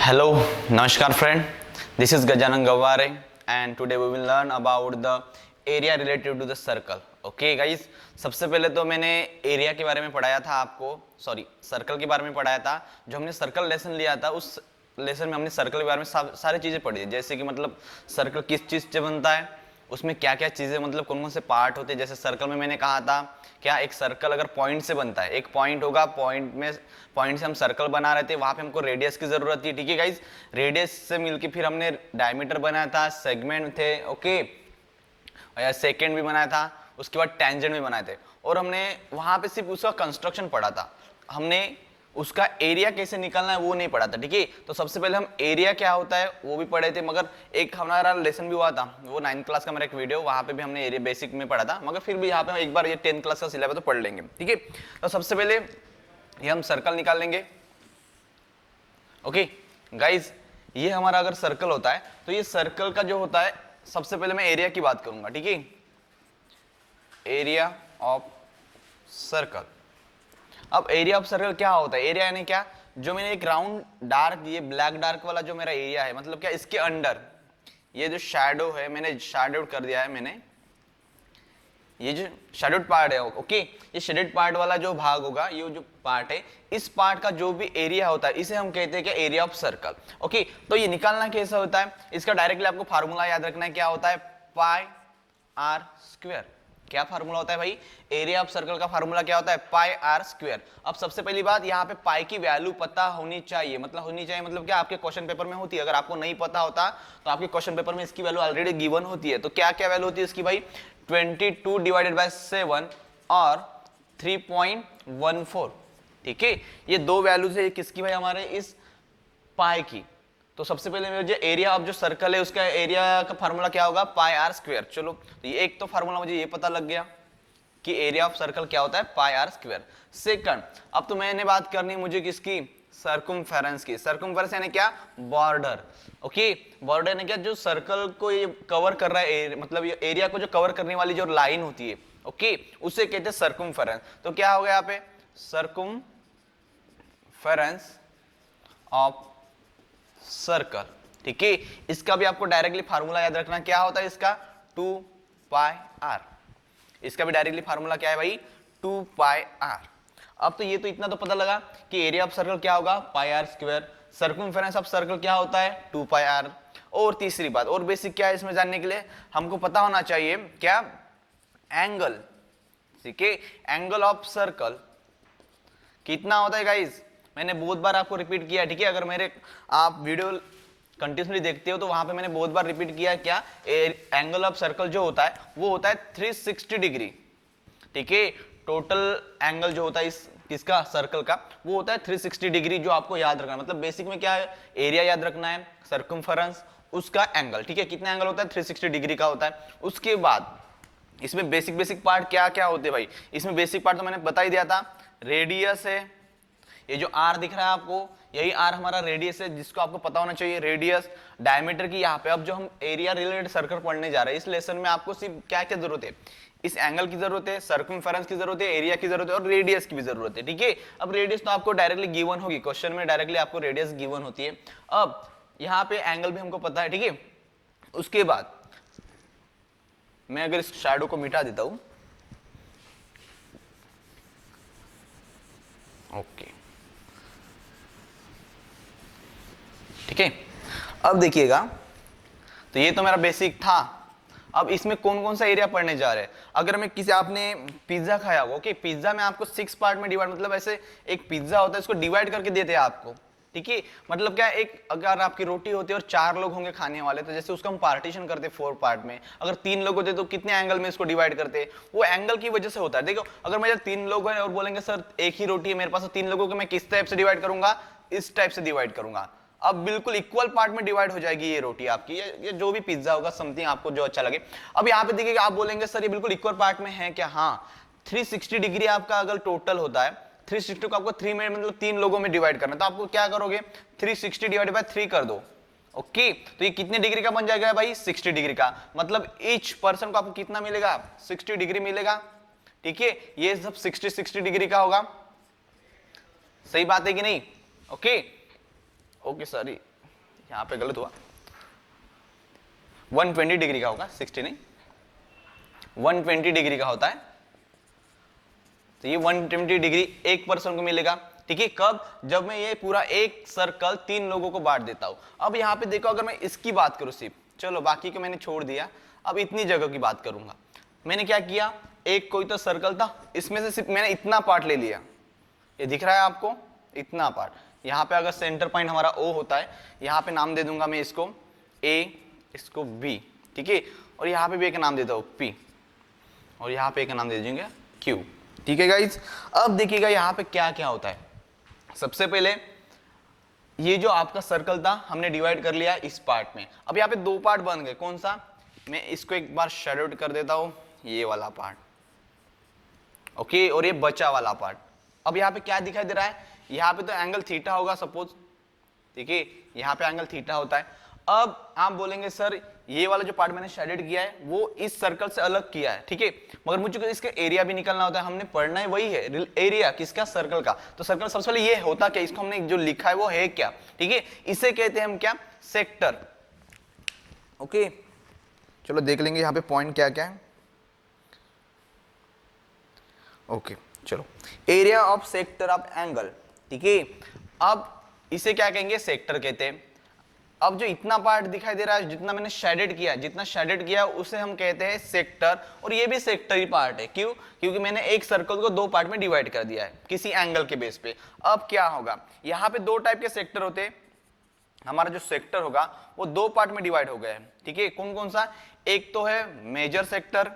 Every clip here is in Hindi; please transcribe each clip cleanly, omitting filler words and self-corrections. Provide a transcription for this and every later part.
Hello, Namaskar friend. This is Gajanan Gaware and today we will learn about the area related to the circle. Okay guys, सबसे पहले तो मैंने एरिया के बारे में पढ़ाया था आपको, सर्कल के बारे में पढ़ाया था। जो हमने सर्कल लेसन लिया था उस लेसन में हमने सर्कल के बारे में सारी चीज़ें पढ़ी है, जैसे कि मतलब सर्कल किस चीज़ से बनता है, उसमें क्या क्या चीज़ें मतलब कौन कौन से पार्ट होते हैं। जैसे सर्कल में मैंने कहा था क्या एक सर्कल अगर पॉइंट से बनता है, एक पॉइंट होगा, पॉइंट से हम सर्कल बना रहे थे, वहां पे हमको रेडियस की जरूरत थी। ठीक है गाइज, रेडियस से मिलके फिर हमने डायमीटर बनाया था, सेगमेंट थे, ओके, सेकेंड भी बनाया था, उसके बाद टेंजेंट भी बनाए थे। और हमने वहां पे सिर्फ उसका कंस्ट्रक्शन पढ़ा था, हमने उसका एरिया कैसे निकालना है वो नहीं पढ़ा था। ठीक है, तो सबसे पहले हम एरिया क्या होता है वो भी पढ़े थे, मगर एक हमारा लेसन भी हुआ था, वो 9th क्लास का मेरा एक वीडियो, वहां पे भी हमने एरिया बेसिक में पढ़ा था, मगर फिर भी यहाँ पे एक बार ये 10th क्लास का सिलेबस तो पढ़ लेंगे। ठीक है, तो सबसे पहले ये हम सर्कल निकाल लेंगे। ओके गाइज, ये हमारा अगर सर्कल होता है तो ये सर्कल का जो होता है, सबसे पहले मैं एरिया की बात करूंगा। ठीक है, एरिया ऑफ सर्कल। अब एरिया ऑफ सर्कल क्या होता है? एरिया यानी क्या, जो मैंने एक राउंड डार्क, ये ब्लैक डार्क वाला जो मेरा एरिया है, मतलब क्या इसके अंडर ये जो शैडो है, मैंने शैडोड कर दिया है, मैंने ये जो शेडेड पार्ट है, ओके, ये शेडेड पार्ट वाला जो भाग होगा, ये जो पार्ट है, इस पार्ट का जो भी एरिया होता है इसे हम कहते हैं कि एरिया ऑफ सर्कल। ओके, तो ये निकालना कैसे होता है, इसका डायरेक्टली आपको फार्मूला याद रखना है। क्या होता है? पाई आर स्क्वायर। क्या फार्मूला होता है भाई? एरिया ऑफ सर्कल का फार्मूला क्या होता है? पाई आर स्क्वायर। अब सबसे पहली बात, यहाँ पे पाई की वैल्यू पता होनी चाहिए, मतलब क्या आपके क्वेश्चन पेपर में होती है। अगर आपको नहीं पता होता तो आपके क्वेश्चन पेपर में इसकी वैल्यू ऑलरेडी गिवन होती है। तो क्या क्या वैल्यू होती है इसकी भाई? 22 डिवाइडेड बाय 7 और 3.14। ठीक है, ये दो वैल्यूज है किसकी भाई? हमारे इस पाई की। तो सबसे पहले मेरे जो एरिया ऑफ जो सर्कल है उसका एरिया का फार्मूला क्या होगा? Pi r square. चलो, तो ये एक तो फार्मूला मुझे ये पता लग गया कि एरिया ऑफ सर्कल क्या होता है? पाई आर स्क्वायर। सेकंड, अब तो मैंने बात करनी है मुझे किसकी? सर्कमफेरेंस की। सर्कमफेरेंस यानी क्या? बॉर्डर। ओके, बॉर्डर यानी क्या? जो सर्कल को ये कवर कर रहा है, मतलब ये एरिया को जो कवर करने वाली जो लाइन होती है, ओके, उसे कहते हैं सर्कमफेरेंस। तो क्या हो गया यहाँ पे? Circumference of circle. ठीक है, इसका भी आपको डायरेक्टली फार्मूला याद रखना। क्या होता है इसका? 2 पाई आर। इसका भी डायरेक्टली फार्मूला क्या है भाई? 2 पाई आर। अब तो ये तो इतना तो पता लगा कि एरिया ऑफ सर्कल क्या होगा? Pi r square. Circumference of circle क्या होता है? 2 पाई आर। और तीसरी बात और बेसिक क्या है इसमें जानने के लिए हमको पता होना चाहिए, क्या? एंगल। ठीक है, एंगल ऑफ सर्कल कितना होता है गाइज? मैंने बहुत बार आपको रिपीट किया। ठीक है, अगर मेरे आप वीडियो कंटिन्यूसली देखते हो तो वहां पे मैंने बहुत बार रिपीट किया। क्या? एंगल ऑफ सर्कल जो होता है वो होता है 360 डिग्री। ठीक है, टोटल एंगल जो होता है इस किसका? सर्कल का, वो होता है 360 डिग्री। जो आपको याद रखना है, मतलब बेसिक में क्या है? एरिया याद रखना है, सर्कमफेरेंस, उसका एंगल। ठीक है, कितना एंगल होता है? 360 डिग्री का होता है। उसके बाद इसमें बेसिक पार्ट क्या क्या होते हैं भाई? इसमें बेसिक पार्ट तो मैंने बता ही दिया था। रेडियस है, ये जो आर दिख रहा है आपको, यही आर हमारा रेडियस है, जिसको आपको पता होना चाहिए। रेडियस, डायमीटर की यहाँ पे। अब जो हम एरिया रिलेटेड सर्कल पढ़ने जा रहे हैं इस लेसन में, आपको सिर्फ क्या क्या जरूरत है? इस एंगल की जरूरत है, सर्कमफेरेंस की जरूरत है, एरिया की जरूरत है और रेडियस की भी जरूरत है। ठीक है, अब रेडियस तो आपको डायरेक्टली गिवन होगी, क्वेश्चन में डायरेक्टली आपको रेडियस गिवन होती है। अब यहाँ पे एंगल भी हमको पता है। ठीक है, उसके बाद मैं अगर इस शैडो को मिटा देता हूं, ओके, ठीक है, अब देखिएगा, तो ये तो मेरा बेसिक था। अब इसमें कौन कौन सा एरिया पढ़ने जा रहे हैं? अगर मैं किसी, आपने पिज्जा खाया होगा, ओके, पिज्जा में आपको 6 पार्ट में डिवाइड, मतलब ऐसे एक पिज्जा होता है, इसको डिवाइड करके देते हैं आपको। ठीक है, मतलब क्या, एक अगर आपकी रोटी होती है और 4 लोग होंगे खाने वाले, तो जैसे उसका हम पार्टीशन करते हैं 4 पार्ट में। अगर 3 लोग होते तो कितने एंगल में इसको डिवाइड करते हैं? वो एंगल की वजह से होता है। देखो, अगर मेरे 3 लोग हैं और बोलेंगे सर एक ही रोटी है मेरे पास, तो 3 लोगों को मैं किस टाइप से डिवाइड करूंगा? इस टाइप से डिवाइड करूंगा। अब बिल्कुल इक्वल पार्ट में डिवाइड हो जाएगी ये रोटी आपकी, ये जो भी पिज्जा होगा, समथिंग आपको जो अच्छा लगे। अब यहाँ पे देखिएगा, आप बोलेंगे सर ये बिल्कुल इक्वल पार्ट में है क्या? हाँ, 360 डिग्री आपका अगर टोटल होता है, 360 को आपको 3 में, मतलब 3 लोगों में डिवाइड करना है, तो आपको क्या करोगे? 360 डिवाइड बाय 3 कर दो। ओके, तो ये कितने डिग्री का बन जाएगा भाई? 60 डिग्री का। मतलब ईच पर्सन को आपको कितना मिलेगा? 60 डिग्री मिलेगा। ठीक है, ये सब 60 डिग्री का होगा। सही बात है कि नहीं? ओके, ओके, सॉरी, यहाँ पे गलत हुआ, 120 डिग्री का होगा, 60 नहीं, 120 डिग्री का होता है। तो ये 120 डिग्री एक पर्सन को मिलेगा, ठीक है। कब? जब मैं ये पूरा एक सर्कल 3 लोगों को बांट देता हूं। अब यहाँ पे देखो, अगर मैं इसकी बात करूं सिर्फ, चलो बाकी को मैंने छोड़ दिया, अब इतनी जगह की बात करूंगा। मैंने क्या किया, एक कोई तो सर्कल था, इसमें से सिर्फ मैंने इतना पार्ट ले लिया, ये दिख रहा है आपको, इतना पार्ट। यहाँ पे अगर सेंटर पॉइंट हमारा O होता है, यहाँ पे नाम दे दूंगा मैं इसको A, इसको B, ठीक है। और यहाँ पे भी एक नाम देता हूँ P, और यहाँ पे एक नाम दे देंगे Q, ठीक है गाइज। अब देखिएगा यहाँ पे क्या क्या होता है। सबसे पहले ये जो आपका सर्कल था हमने डिवाइड कर लिया इस पार्ट में। अब यहाँ पे 2 पार्ट बन गए, कौन सा, मैं इसको एक बार शेड आउट कर देता हूँ, ये वाला पार्ट, ओके, और ये बचा वाला पार्ट। अब यहाँ पे क्या दिखाई दे रहा है, यहाँ पे तो एंगल थीटा होगा सपोज, ठीक है, यहाँ पे एंगल थीटा होता है। अब आप बोलेंगे सर ये वाला जो पार्ट मैंने शेडेड किया है वो इस सर्कल से अलग किया है, ठीक है, मगर मुझे इसका एरिया भी निकालना होता है, हमने पढ़ना है वही है एरिया किसका, सर्कल का। तो सर्कल सबसे पहले ये होता क्या, इसको हमने जो लिखा है वो है क्या, ठीक है, इसे कहते हैं हम क्या, सेक्टर, ओके। चलो देख लेंगे यहाँ पे पॉइंट क्या क्या है, ओके। चलो, area of sector of angle, ठीक है। अब इसे क्या कहेंगे, सेक्टर कहते हैं। अब जो इतना पार्ट दिखाई दे रहा है, जितना मैंने शेडेड किया, जितना शेडेड किया उसे हम कहते हैं सेक्टर, और ये भी सेक्टर ही पार्ट है। क्यों? क्योंकि मैंने एक सर्कल को 2 पार्ट में डिवाइड कर दिया है किसी एंगल के बेस पे। अब क्या होगा, यहाँ पे 2 टाइप के सेक्टर होते हैं। हमारा जो सेक्टर होगा वो 2 पार्ट में डिवाइड हो गया है, ठीक है। कौन कौन सा, एक तो है major sector,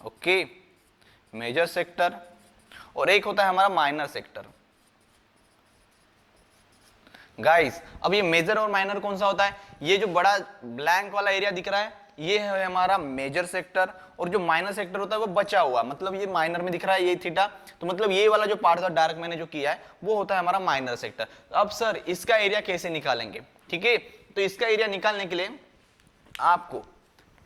okay, major sector, और एक होता है हमारा माइनर सेक्टर। गाइस अब ये मेजर और माइनर कौन सा होता है, ये जो बड़ा ब्लैंक वाला एरिया दिख रहा है ये है हमारा मेजर सेक्टर, और जो माइनर सेक्टर होता है वो बचा हुआ, मतलब ये माइनर में दिख रहा है ये थीटा, तो मतलब ये वाला जो पार्ट था डार्क मैंने जो किया है वो होता है हमारा माइनर सेक्टर। अब सर इसका एरिया कैसे निकालेंगे, ठीक है, तो इसका एरिया निकालने के लिए आपको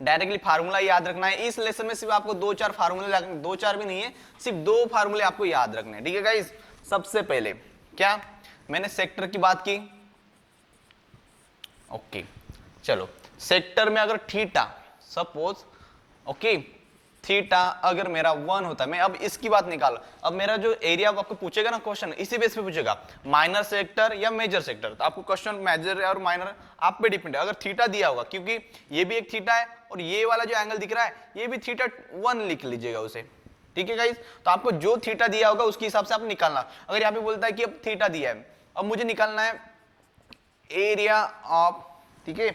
डायरेक्टली फार्मूला याद रखना है। इस लेसन में सिर्फ आपको 2-4 फार्मूले, 2-4 भी नहीं है, सिर्फ 2 फार्मूले आपको याद रखने हैं, ठीक है गाइस। सबसे पहले क्या, मैंने सेक्टर की बात की, ओके। चलो सेक्टर में अगर थीटा सपोज, ओके, थीटा अगर मेरा 1 होता है, मैं अब इसकी बात निकालो। अब मेरा जो एरिया आपको पूछेगा ना क्वेश्चन, इसी बेस पे पूछेगा माइनर सेक्टर या मेजर सेक्टर, तो आपको क्वेश्चन मेजर और माइनर आप पे डिपेंड है। अगर थीटा दिया होगा, क्योंकि ये भी एक थीटा है और ये वाला जो एंगल दिख रहा है ये भी थीटा 1 लिख लीजिएगा उसे, ठीक है गाइस। तो आपको जो थीटा दिया होगा उसके हिसाब से आप निकालना। अगर यहाँ पे बोलता है कि अब थीटा दिया है, अब मुझे निकालना है एरिया ऑफ, ठीक है,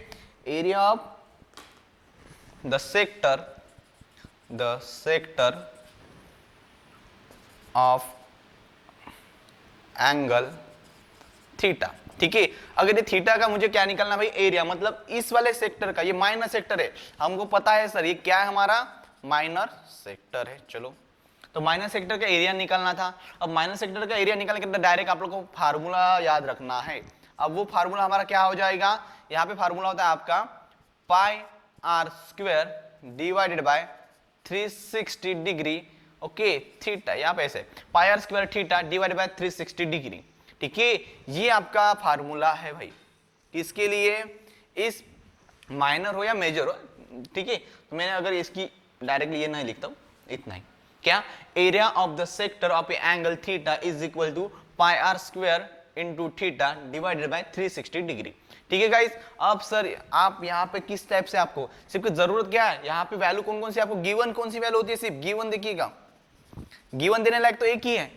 area of the sector of angle theta, ठीक है। अगर ये थीटा का मुझे क्या निकालना भाई, एरिया, मतलब इस वाले सेक्टर का, ये माइनर सेक्टर है, हमको पता है सर ये क्या है, हमारा माइनर सेक्टर है। चलो तो माइनर सेक्टर का एरिया निकालना था। अब माइनर सेक्टर का एरिया निकालने के बाद डायरेक्ट आप लोग को फार्मूला याद रखना है। अब वो फार्मूला हमारा क्या हो जाएगा, यहाँ पे फार्मूला होता है आपका pi r square divided by 360 degree, okay, theta, यहाँ पे ऐसे pi r square theta divided by 360 degree, ठीक है। ये आपका फार्मूला है भाई, इसके लिए इस माइनर हो या मेजर हो, ठीक है। तो मैंने अगर इसकी डायरेक्टली ये नहीं लिखता हूँ, इतना ही, क्या, area of the sector of a angle theta is equal to pi r square into theta divided by 360 degree, ठीक है गाइस। अब सर आप यहाँ पे किस टाइप से, आपको सिर्फ जरूरत क्या है, यहाँ पे वैल्यू कौन कौन सी, आपको गिवन कौन सी वैल्यू होती है, सिर्फ गिवन देखिएगा, गिवन देने लायक तो एक ही है,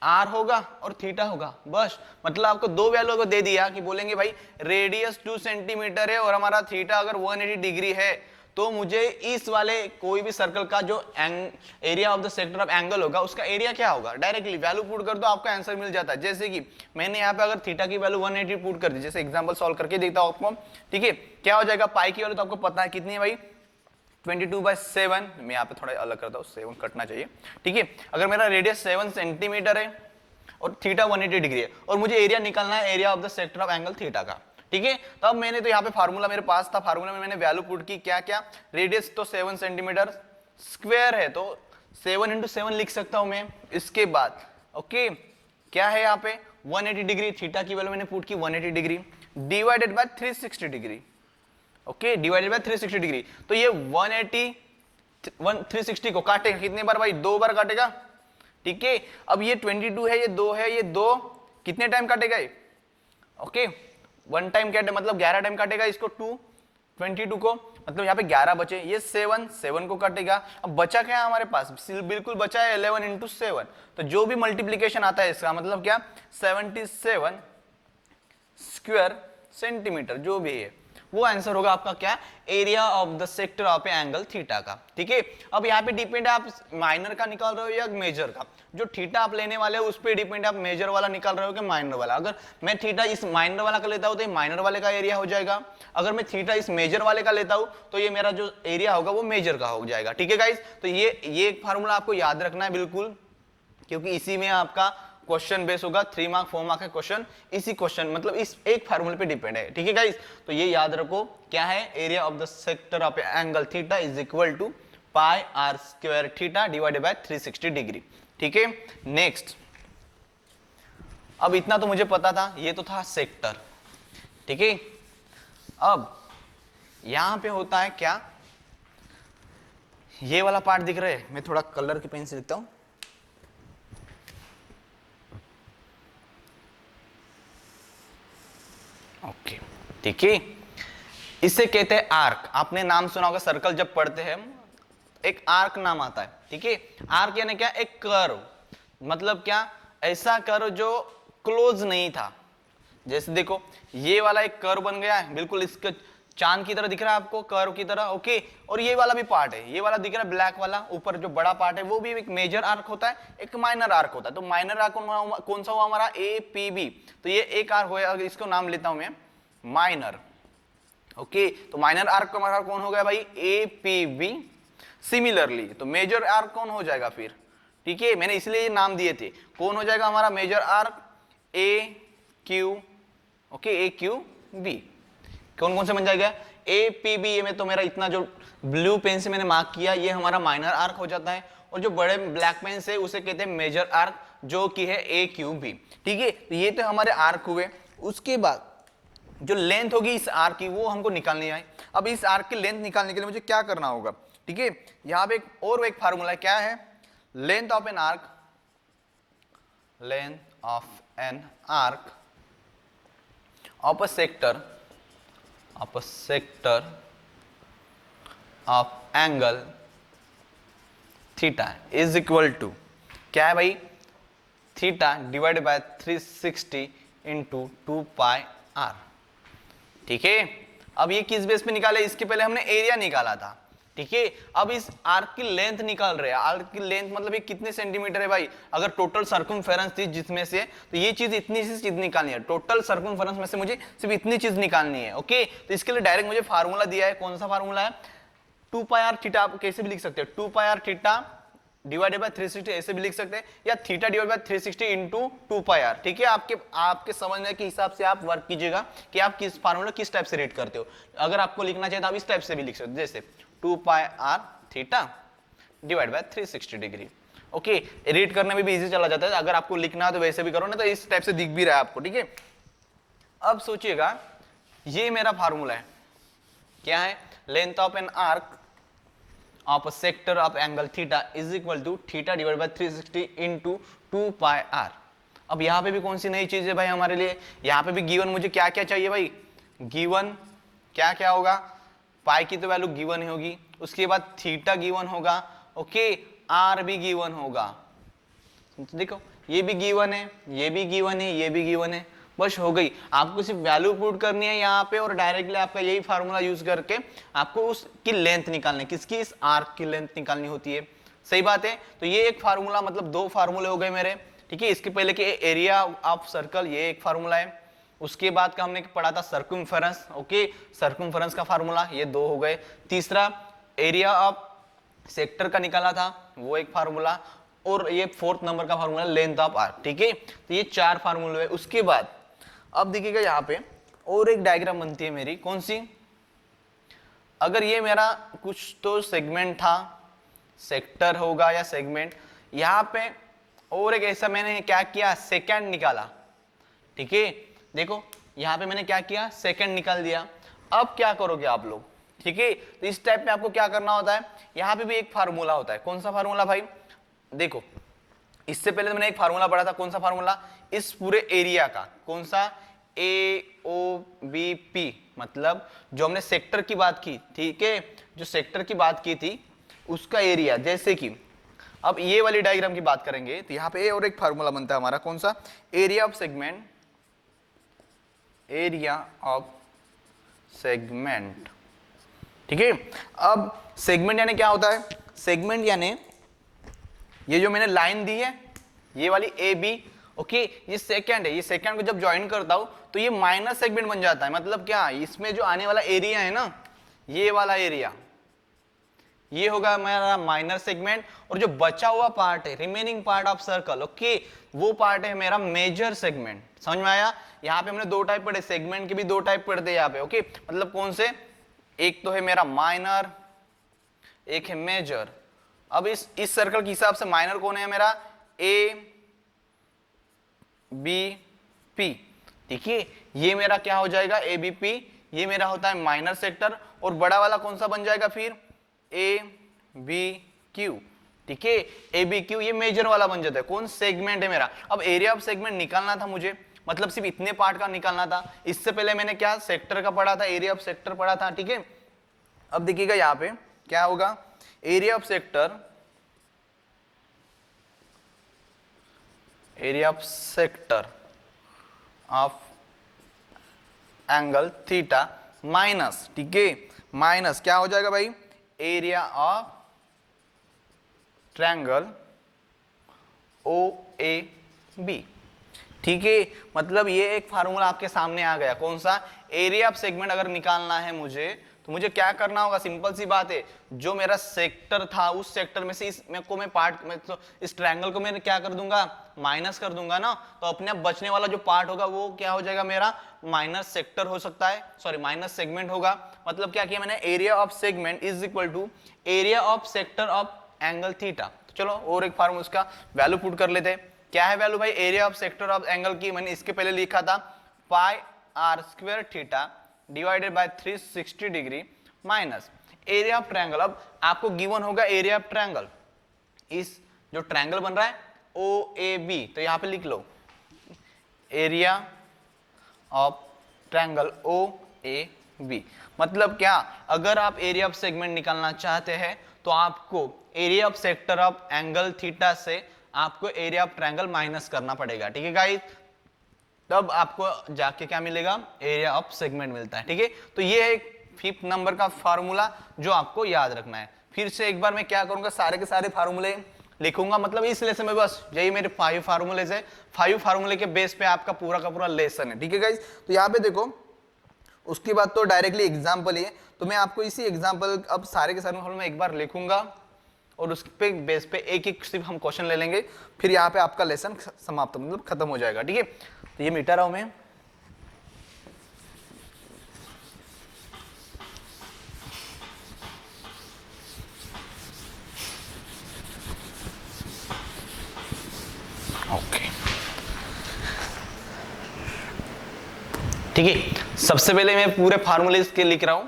आर होगा और थीटा होगा, बस। मतलब आपको 2 वैल्यू को दे दिया कि बोलेंगे भाई रेडियस 2 सेंटीमीटर है और हमारा थीटा अगर 180 डिग्री है, तो मुझे इस वाले कोई भी सर्कल का जो area of the sector of angle होगा उसका एरिया क्या होगा, डायरेक्टली वैल्यू पुट कर दो, आपका आंसर मिल जाता है। जैसे कि मैंने यहाँ पे अगर थीटा की वैल्यू 180 पुट कर दी, जैसे एग्जांपल सॉल्व करके देखता हूँ आपको, ठीक है, क्या हो जाएगा, पाई की वैल्यू तो आपको पता है कितनी है भाई, 22/7, मैं यहाँ पे थोड़ा अलग करता हूँ, 7 कटना चाहिए, ठीक है। अगर मेरा रेडियस 7 सेंटीमीटर है और थीटा 180 डिग्री है और मुझे एरिया निकालना है area of the sector of angle theta का, ठीक है। तो अब मैंने तो यहाँ पे फार्मूला मेरे पास था, फार्मूला में मैंने वैल्यू पुट की, क्या क्या, रेडियस तो 7 सेंटीमीटर स्क्वायर है तो 7 × 7 लिख सकता हूं मैं। इसके बाद ओके क्या है यहाँ पे 180 डिग्री, थीटा की वैल्यू मैंने पुट की 180 degree divided by 360 degree. Okay, divided by 360 degree. तो ये 360 को काटेगा कितने बार भाई? 2 बार काटेगा। ठीक है, अब ये 22 है, ये 2 है, ये 2 कितने टाइम काटेगा ये? ओके, 1 टाइम काटे मतलब 11 टाइम काटेगा इसको, 22 को, मतलब यहाँ पे 11 बचे, ये 7 को काटेगा। अब बचा क्या है हमारे पास? बिल्कुल बचा है 11 इंटू 7। तो जो भी मल्टीप्लीकेशन आता है इसका मतलब क्या? 77 स्क्वायर सेंटीमीटर जो भी है वो आंसर होगा आपका क्या? Area of the sector of angle theta का। ठीक है, अब यहाँ पे डिपेंड है आप माइनर का निकाल रहे हो या मेजर का। जो थीटा आप लेने वाले हो उस पर डिपेंड है आप मेजर वाला निकाल रहे हो कि माइनर वाला। अगर मैं थीटा इस माइनर वाला का लेता हूं तो ये माइनर वाले का एरिया हो जाएगा। अगर मैं थीटा इस मेजर वाले का लेता हूं तो ये मेरा जो एरिया होगा वो मेजर का हो जाएगा। ठीक है गाइस, तो ये एक फार्मूला आपको याद रखना है बिल्कुल, क्योंकि इसी में आपका क्वेश्चन बेस होगा। 3 मार्क 4 मार्क का क्वेश्चन इसी क्वेश्चन मतलब इस एक फार्मूले पे डिपेंड है। ठीक है गाइस, तो ये याद रखो क्या है? Area of the sector of angle theta is equal to pi r square theta divided by 360 degree. ठीक है, नेक्स्ट, अब इतना तो मुझे पता था, ये तो था सेक्टर। ठीक है, अब यहां पे होता है क्या? ये वाला पार्ट दिख रहा है, मैं थोड़ा कलर की पेन से लिखता हूं। ओके, ठीक है, इसे कहते हैं आर्क। आपने नाम सुना होगा, सर्कल जब पढ़ते हैं एक आर्क नाम आता है। ठीक है, आर्क यानी क्या? एक कर्व, मतलब क्या? ऐसा कर्व जो क्लोज नहीं था। जैसे देखो ये वाला एक कर्व बन गया है, बिल्कुल इसका चांद की तरह दिख रहा है आपको, कर्व की तरह। ओके, और ये वाला भी पार्ट है, ये वाला दिख रहा है ब्लैक वाला, ऊपर जो बड़ा पार्ट है वो भी एक मेजर आर्क होता है, एक माइनर आर्क होता है। तो माइनर आर्क कौन सा हुआ हमारा? A P B. तो ये एक आर्क हुआ, इसको नाम लेता हूं मैं माइनर। ओके, तो माइनर आर्क का हमारा कौन हो गया भाई? A P B. सिमिलरली तो मेजर आर्क कौन हो जाएगा फिर? ठीक है, मैंने इसलिए ये नाम दिए थे। कौन हो जाएगा हमारा major arc? A Q. Okay, A Q B. कौन कौन से बन जाएगा? A P B. ये में तो मेरा इतना जो ब्लू पेन से मैंने मार्क किया ये हमारा माइनर आर्क हो जाता है, और जो बड़े ब्लैक पेन से उसे कहते हैं मेजर आर्क, जो कि है ए क्यू बी। ठीक है, तो ये तो हमारे आर्क हुए। उसके बाद जो लेंथ होगी इस आर्क की वो हमको निकालनी है। अब इस आर्क की लेंथ निकालने के लिए मुझे क्या करना होगा? ठीक है, यहां पे एक फार्मूला क्या है? Length of an arc, length of an arc of a sector of angle theta is equal to क्या है भाई? Theta divided by 360 into 2 pi R. ठीक है, अब ये किस बेस पे निकाले? इसके पहले हमने एरिया निकाला था। ठीक है, अब इस आर्क की लेंथ निकाल रहे हैं। आर्क की लेंथ मतलब ये कितने सेंटीमीटर है भाई? अगर टोटल सर्कमफेरेंस थी जिसमें से, तो ये चीज इतनी सी चीज निकालनी है। टोटल सर्कमफेरेंस में से मुझे सिर्फ इतनी चीज निकालनी है। ओके, तो इसके लिए डायरेक्ट मुझे फार्मूला दिया है। कौन सा फार्मूला है? 2 पाई आर थीटा। आप कैसे भी लिख सकते हो, 2 pi are theta divided by 360 ऐसे भी लिख सकते हैं, या theta divided by 360 into 2 pi R. ठीक है, आपके समझने के हिसाब से आप वर्क कीजिएगा कि आप किस फार्मूला किस टाइप से रेट करते हो। अगर आपको लिखना चाहिए तो आप इस टाइप से भी लिख सकते हो, जैसे 2 pi are theta divide by 360 degree. Okay, rate करने में भी इजी चला जाता है। अगर आपको लिखना है तो वैसे भी करो, ना तो इस टाइप से दिख भी रहा है आपको। ठीक है, अब सोचिएगा ये मेरा फार्मूला है, क्या है? Length of an arc of a sector of angle theta is equal to theta divided by 360 into 2 pi r। अब यहाँ पे भी कौन सी नई चीज है भाई हमारे लिए? यहाँ पे भी गिवन मुझे क्या क्या चाहिए भाई? गिवन क्या क्या होगा? पाई की तो वैल्यू गिवन ही होगी, उसके बाद थीटा गिवन होगा, ओके, आर भी गिवन होगा। देखो ये भी गिवन है, ये भी गिवन है, ये भी गिवन है, बस हो गई। आपको सिर्फ वैल्यू पुट करनी है यहाँ पे, और डायरेक्टली आपका यही फार्मूला यूज करके आपको उसकी लेंथ निकालनी है। किसकी? इस आर्क की लेंथ निकालनी होती है। सही बात है, तो ये एक फार्मूला मतलब 2 फार्मूले हो गए मेरे। ठीक है, इसके पहले के एरिया ऑफ सर्कल ये एक फार्मूला है, उसके बाद का हमने पढ़ा था सर्कमफेरेंस। ओके, सर्कमफेरेंस का फार्मूला, ये 2 हो गए। तीसरा एरिया ऑफ सेक्टर का निकाला था, वो एक फार्मूला, और ये 4th नंबर का फार्मूला लेंथ ऑफ आर्क। ठीक है, तो ये 4 फार्मूले है। उसके बाद अब देखिएगा यहाँ पे और एक डायग्राम बनती है मेरी, कौन सी? अगर ये मेरा कुछ तो सेगमेंट था, सेक्टर होगा या सेगमेंट, यहाँ पे और एक ऐसा मैंने क्या किया? सेकंड निकाला। ठीक है, देखो यहाँ पे मैंने क्या किया, सेकंड निकाल दिया। अब क्या करोगे आप लोग, ठीक है, तो इस टाइप में आपको क्या करना होता है, यहाँ पे भी एक फार्मूला होता है। कौन सा फार्मूला भाई, देखो इससे पहले तो मैंने एक फार्मूला पढ़ा था, कौन सा फार्मूला, इस पूरे एरिया का, कौन सा, AOBP, मतलब जो हमने सेक्टर की बात की, ठीक है, जो सेक्टर की बात की थी उसका एरिया। जैसे कि अब ये वाली डायग्राम की बात करेंगे तो यहाँ पे और एक फार्मूला बनता है हमारा, कौन सा, area of segment, area of segment, ठीक है। अब सेगमेंट यानी क्या होता है, सेगमेंट यानी ये जो मैंने लाइन दी है, ये वाली AB, ओके, ये सेकंड है, ये सेकंड को जब ज्वाइन करता हूं तो ये माइनस सेगमेंट बन जाता है। मतलब क्या, इसमें जो आने वाला एरिया है ना, ये वाला एरिया, ये होगा मेरा माइनर सेगमेंट, और जो बचा हुआ पार्ट है, remaining part of circle, okay, वो पार्ट है मेरा मेजर सेगमेंट। समझ में आया, यहाँ पे हमने दो टाइप पढ़े, सेगमेंट के भी दो टाइप पढ़ते हैं यहाँ पे, ओके, मतलब कौन से, एक तो है मेरा माइनर, एक है मेजर। अब इस सर्कल के हिसाब से माइनर कौन है मेरा, ABP, ठीक है, ये मेरा क्या हो जाएगा, ABP, ये मेरा होता है माइनर सेक्टर, और बड़ा वाला कौन सा बन जाएगा फिर, ABQ, ठीक है, ABQ ये मेजर वाला बन जाता है, कौन, सेगमेंट है मेरा। अब एरिया ऑफ सेगमेंट निकालना था मुझे, मतलब सिर्फ इतने पार्ट का निकालना था। इससे पहले मैंने क्या, सेक्टर का पढ़ा था, एरिया ऑफ सेक्टर पढ़ा था, ठीक है। अब देखिएगा यहाँ पे क्या होगा, area of sector, area of sector of angle theta minus, ठीक है, माइनस क्या हो जाएगा भाई, एरिया ऑफ ट्रायंगल OAB, ठीक है। मतलब ये एक फार्मूला आपके सामने आ गया, कौन सा, एरिया ऑफ सेगमेंट अगर निकालना है मुझे, तो मुझे क्या करना होगा, सिंपल सी बात है, जो मेरा सेक्टर था उस सेक्टर में से मैं पार्ट में, तो इस ट्रायंगल को मैं क्या कर दूंगा, माइनस कर दूंगा ना, तो अपने आप बचने वाला जो पार्ट होगा वो क्या हो जाएगा मेरा, माइनस सेक्टर हो सकता है, सॉरी माइनस सेगमेंट होगा। मतलब क्या किया मैंने, area of segment is equal to area of sector of angle theta. चलो और एक फार्मूला उसका वैल्यू पुट कर लेते हैं। क्या है वैल्यू भाई, area of sector of angle की मैंने इसके पहले लिखा था पाई r square theta divided by 360 degree minus area of triangle. अब आपको गिवन होगा एरिया ऑफ ट्रायंगल, इस जो ट्रायंगल बन रहा है OAB, तो यहां पे लिख लो एरिया ऑफ ट्रायंगल OAB। मतलब क्या, अगर आप एरिया ऑफ सेगमेंट निकालना चाहते हैं तो आपको area of sector of angle theta से आपको एरिया ऑफ ट्रायंगल माइनस करना पड़ेगा, ठीक है गाइस, तब आपको जाके क्या मिलेगा, एरिया ऑफ सेगमेंट मिलता है, ठीक है। तो ये है एक 5th नंबर का फार्मूला जो आपको याद रखना है। फिर से एक बार मैं क्या करूंगा, सारे के सारे फार्मूले लिखूंगा, मतलब इस लेसन में बस यही मेरे 5 फार्मूले है, 5 फार्मूले के बेस पे आपका पूरा का पूरा लेसन है, ठीक है गाइस। तो यहाँ पे देखो, उसके बाद तो डायरेक्टली एग्जाम्पल ही है, तो मैं आपको इसी एग्जाम्पल अब सारे के सारे मैं एक बार लिखूंगा और उस पे बेस पे एक एक सिर्फ हम क्वेश्चन ले लेंगे, फिर यहाँ पे आपका लेसन समाप्त, मतलब खत्म हो जाएगा, ठीक है। तो ये मिटा रहा हूं मैं, ओके, ठीक है। सबसे पहले मैं पूरे फार्मूले के लिख रहा हूं।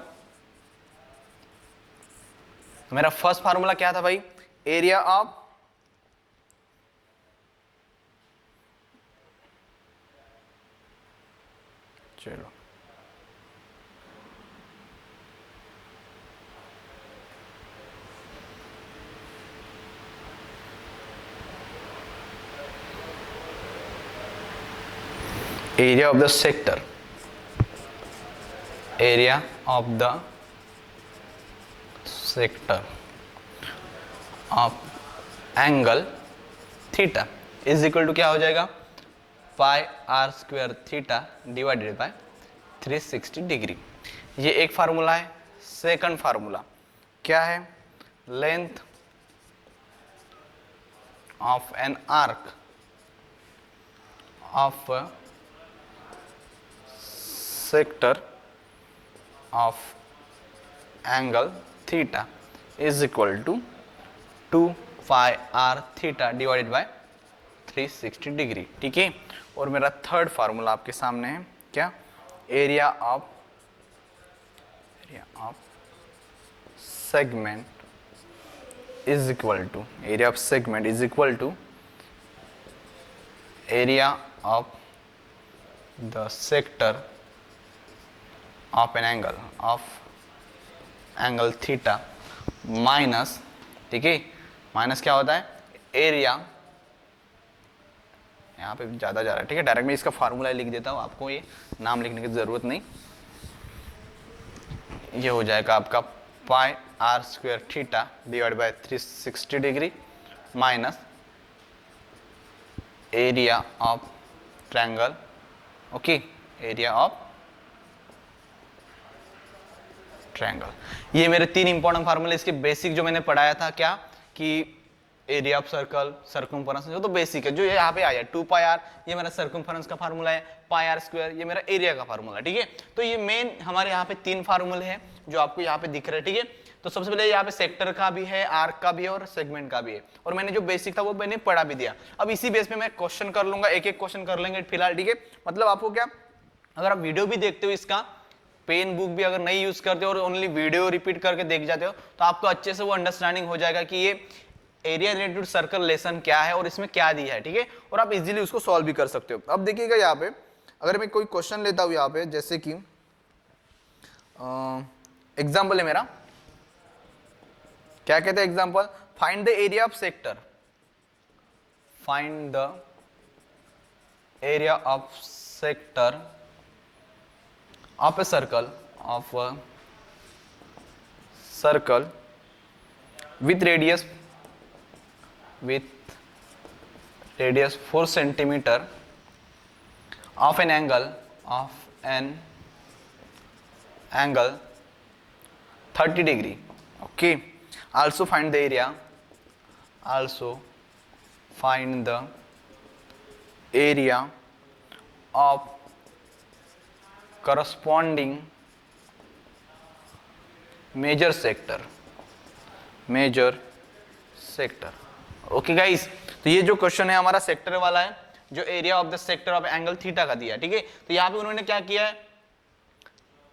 मेरा फर्स्ट फार्मूला क्या था भाई, एरिया ऑफ चलो area of the sector, area of the sector of angle theta is equal to क्या हो जाएगा, pi r square theta divided by 360 degree. ये एक फार्मूला है। सेकंड फार्मूला क्या है, length of an arc of sector of angle theta is equal to 2 pi r theta divided by 360 degree, ठीक है। और मेरा थर्ड फार्मूला आपके सामने है, क्या? Area of segment is equal to, area of segment is equal to area of the sector of an angle theta minus, ठीक है, माइनस क्या होता है? एरिया, यहाँ पे ज़्यादा जा रहा है, ठीक है, डायरेक्ट मैं इसका फार्मूला लिख देता हूँ, आपको ये नाम लिखने की ज़रूरत नहीं। ये हो जाएगा आपका pi r square theta divide by 360 degree minus area of triangle, okay, area of triangle. ये मेरे 3 इंपॉर्टेंट फार्मूले, इसके बेसिक जो मैंने पढ़ाया था, क्या कि एरिया ऑफ सर्कल, सर्कमफरेंस, जो तो बेसिक है, जो ये यहाँ पे आया 2 पाई आर, ये मेरा सर्कमफरेंस का फार्मूला है, पाई आर स्क्वायर ये मेरा एरिया का फार्मूला, ठीक है। तो ये मेन हमारे यहाँ पे 3 फार्मूले हैं जो आपको यहाँ पे दिख रहे हैं, ठीक है। तो सबसे पहले यहाँ पे सेक्टर का भी है, आर्क का भी है और सेगमेंट का भी है, और मैंने जो बेसिक था वो मैंने पढ़ा भी दिया। अब इसी बेस पे मैं क्वेश्चन कर लूंगा, एक एक क्वेश्चन कर लेंगे फिलहाल, ठीक है। मतलब आपको क्या, अगर आप वीडियो भी देखते हो, इसका पेन बुक भी अगर नहीं यूज करते हो और ओनली वीडियो रिपीट करके देख जाते हो, तो आपको अच्छे से वो अंडरस्टैंडिंग हो जाएगा कि ये एरिया रिलेटेड सर्कल लेसन क्या है और इसमें क्या दिया है, ठीक है। और आप इजीली उसको सॉल्व भी कर सकते हो। अब देखिएगा यहाँ पे, अगर मैं कोई क्वेश्चन लेता हूँ यहाँ पे, जैसे कि एग्जाम्पल है मेरा, क्या कहते हैं example, find the area of sector, find the area of sector of a circle, of a circle with radius 4 centimeter of an angle 30 degree, okay. Also find the area, of corresponding major sector, okay guys. तो ये जो क्वेश्चन है हमारा सेक्टर वाला है, जो area of the sector of angle theta का दिया है, ठीक है। तो यहाँ पे उन्होंने क्या किया है,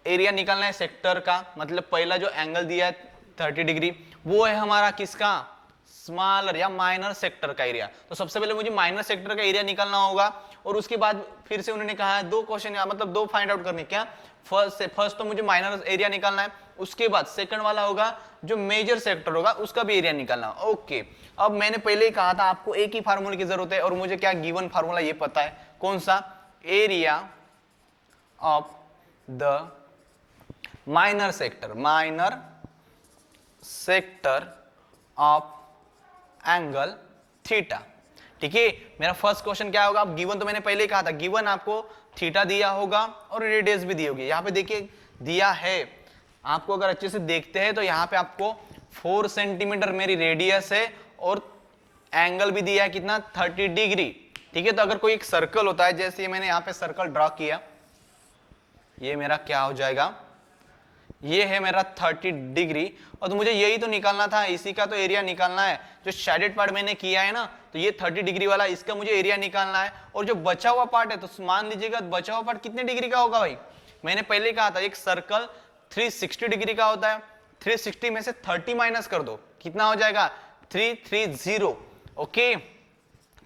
एरिया निकालना है सेक्टर का, मतलब पहला जो एंगल दिया है 30 डिग्री, वो है हमारा किसका, स्मॉलर या माइनर सेक्टर का एरिया। तो सबसे पहले मुझे माइनर सेक्टर का एरिया निकालना होगा, और उसके बाद फिर से उन्होंने कहा है 2 क्वेश्चन, मतलब 2 फाइंड आउट करने, क्या, फर्स्ट तो मुझे माइनर एरिया निकालना है, उसके बाद सेकंड वाला होगा जो मेजर सेक्टर होगा उसका भी एरिया निकालना, ओके। अब मैंने पहले ही कहा था आपको एक ही फार्मूले की जरूरत है, और मुझे क्या गिवन फार्मूला ये पता है, कौन सा, area of the minor sector of angle theta, ठीक है। मेरा फर्स्ट क्वेश्चन क्या होगा, अब गिवन तो मैंने पहले ही कहा था, गिवन आपको थीटा दिया होगा और रेडियस भी दी होगी। यहाँ पे देखिए दिया है आपको, अगर अच्छे से देखते हैं तो यहाँ पे आपको 4 सेंटीमीटर मेरी रेडियस है और एंगल भी दिया है कितना, 30 डिग्री, ठीक है। तो अगर कोई एक सर्कल होता है, जैसे ये मैंने यहाँ पे सर्कल ड्रॉ किया, ये मेरा क्या हो जाएगा, ये है मेरा 30 डिग्री, और तो मुझे यही तो निकालना था, इसी का तो एरिया निकालना है। जो शेडेड पार्ट मैंने किया है ना, तो ये 30 डिग्री वाला, इसका मुझे एरिया निकालना है। और जो बचा हुआ पार्ट है, तो मान लीजिएगा बचा हुआ पार्ट कितने डिग्री का होगा भाई, मैंने पहले कहा था एक सर्कल 360 डिग्री का होता है, 360 में से 30 माइनस कर दो, कितना हो जाएगा, 330, ओके,